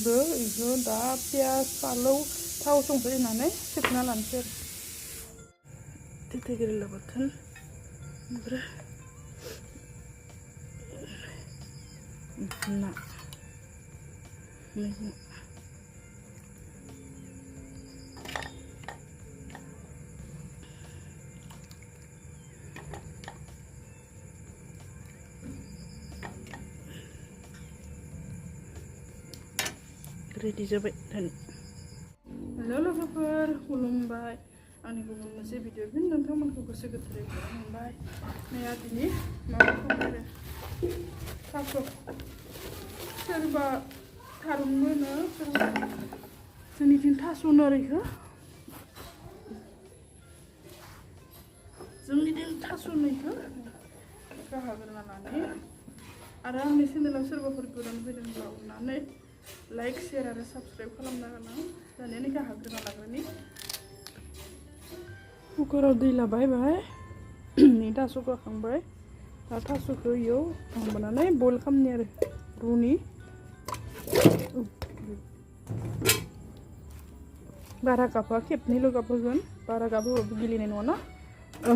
रुदो इखो दा पियास फालौ थाव संख्रि होनानै सेबना लानोसै आरो थिथागिरिला बाथोन ओमफ्राय ना मैगं रेडि जाबाय दानि हेलो लोगोफोर खुलुमबाय आंनि गुबुन मोनसे भिडिअ फिन नोंथांमोनखौ गोसो गोथारै खुलुमबाय नै दिनै माबाखौ आरो थास' सोरबा थारुन होनो सोरबा जोंनिथिं थास' होनो आरो इखौ जोंनिथिं थास' होनो इखौ हाग्रोना लानानै आरो आंनि चेनेलाव सोरबाफोर गोदान फैदोंब्ला अननानै लाइक शेयर आरो साबस्क्राइब खालामना होना दानिया निखा हाग्रोना लाग्रोनि कुकाराव दै लाबाय बाहाय नै थास'खौ होखांबाय दा थास'खौ इयाव माबानानै बइल खालामनि आरो रुनि बारा गाबा खेबनैल' गाबहोगोन बारा गाबहोबाबो गिलिनाय नङाना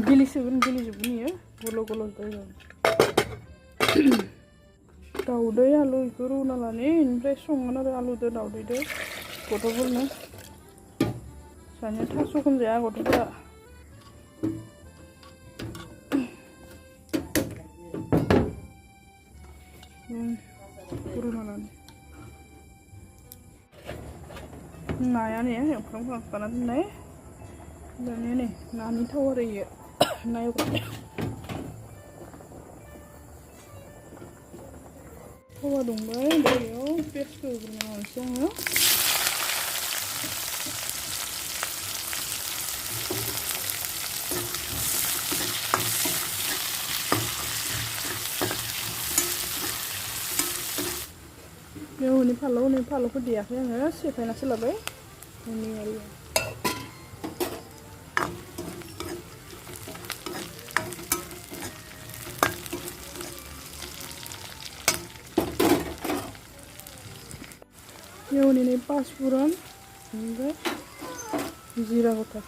गिलिजोबगोन इयो गल' गल' जागोन दाउदै आलु इखौ रुना लानि ओमफ्राय संगोन आरो आलुदो दाउदैदो गथ'फोरनो जानिया थास'खौनो जाया गथ'फोरा रुना लानि नाया नै एवफ्रामखांना दोननाय दानिया नै नानि थाव आरो इयो ना एवग्रा थावा दुंबाय बेयाव पेस्टखौ होग्रोना लानोसै आङो बेयाव हनै फालौखौ देयाखै आङो सेफायनासो लाबाय हनै आरो एवनानै पाँचफोरन ओमफ्राय जिरा गथा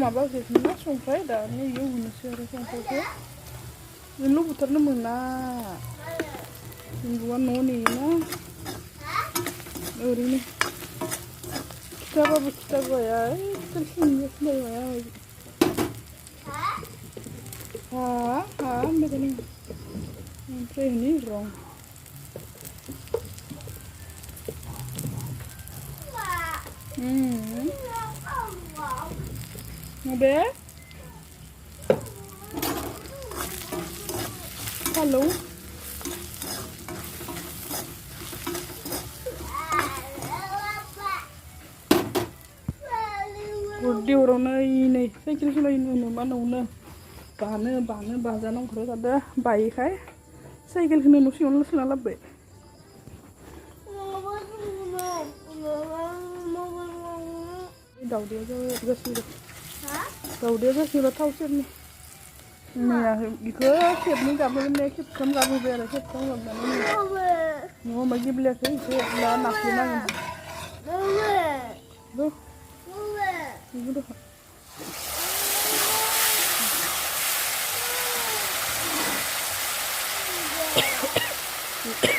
माबा होफिनना संख्रै दानिया इयाव होनोसै आरो संख्रैखौ जोंल' बुथारनो मोना जोंबुआ न' नेयोना ओरैनो खिथाबाबो खिथाबाया खिथाबाया होनबाय ओमफ्राय हनै रं बे फालौ गुरदि हरावनो नै साइकेल सालायनो मा नौनो बाजानो ओंखारो जादो बायोखाय साइकेलखौनो न' सिङावनो सोना लाबोबाय दाउदैया जासिगोन थाव सेरनि मैया बेखौ खेबनै गाबहोगोन खेबथाम गाबहोबाय आरो खेबथाम गाबनानै न'आव मा गेब्लेयाखै एसे दा नाफ्लेनांगोन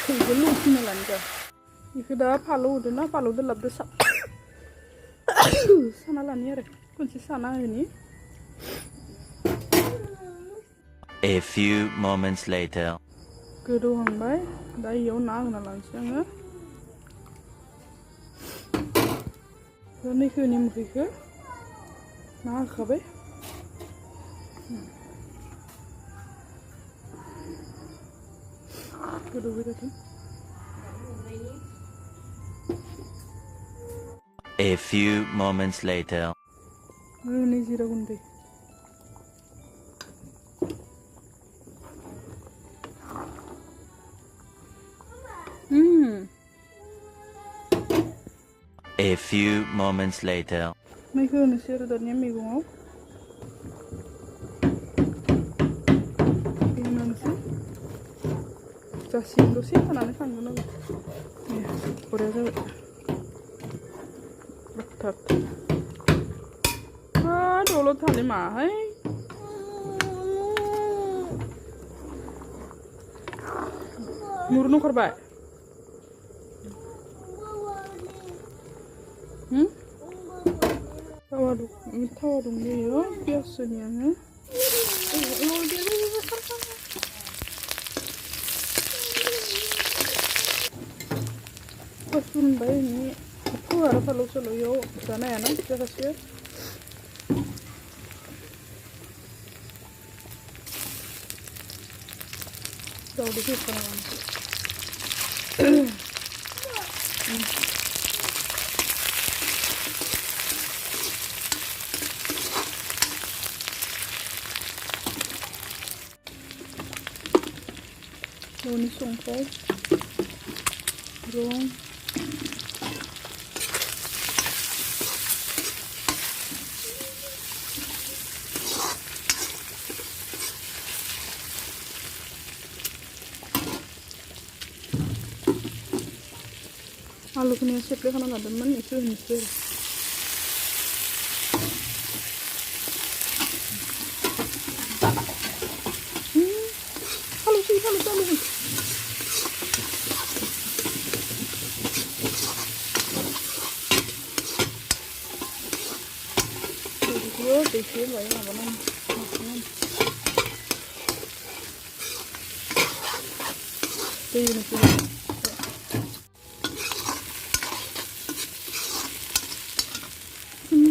이거 놓치는 거니까 이거 다 팔로 오드나 팔로도 랍도 사나라니 아래 kunci sana ini. A few moments later. Kedua dah iyo nang na langsung ya. Ini ke ni mungkin ke, nah kabe. Kedua itu. A few moments later. Ini zira gundi. A few moments later. May ko nasira doon niya may gungaw. जासिगोन दसे थानानै खांगोन आरो बरिया जाबाय थाब दलद थाले माहाय मुरुन ओंखारबाय थावा दंलै पियास होनि आङो फुनबाय ini aku harap kalau selalu sana ya nanti kita kasih tahu di sini kan ini songkol rong आलु को नहीं सेपले खाना ना दमन इसे हिंसे आलु sih आलु video देखिए भाई ना बना तो ये नहीं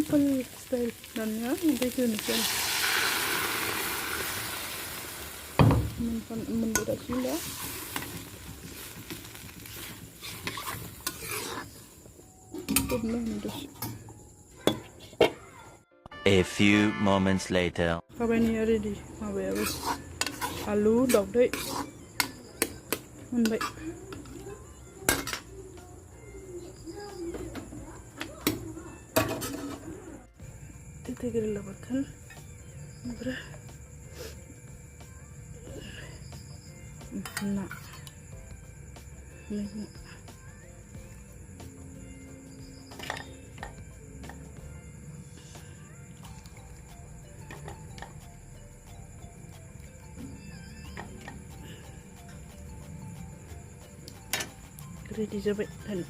simple style dannya itu nih mendadak sila A few moments later. Kabani ready mabe abis alu dog deh baik tiga labatan berah nak ini ready jabat dan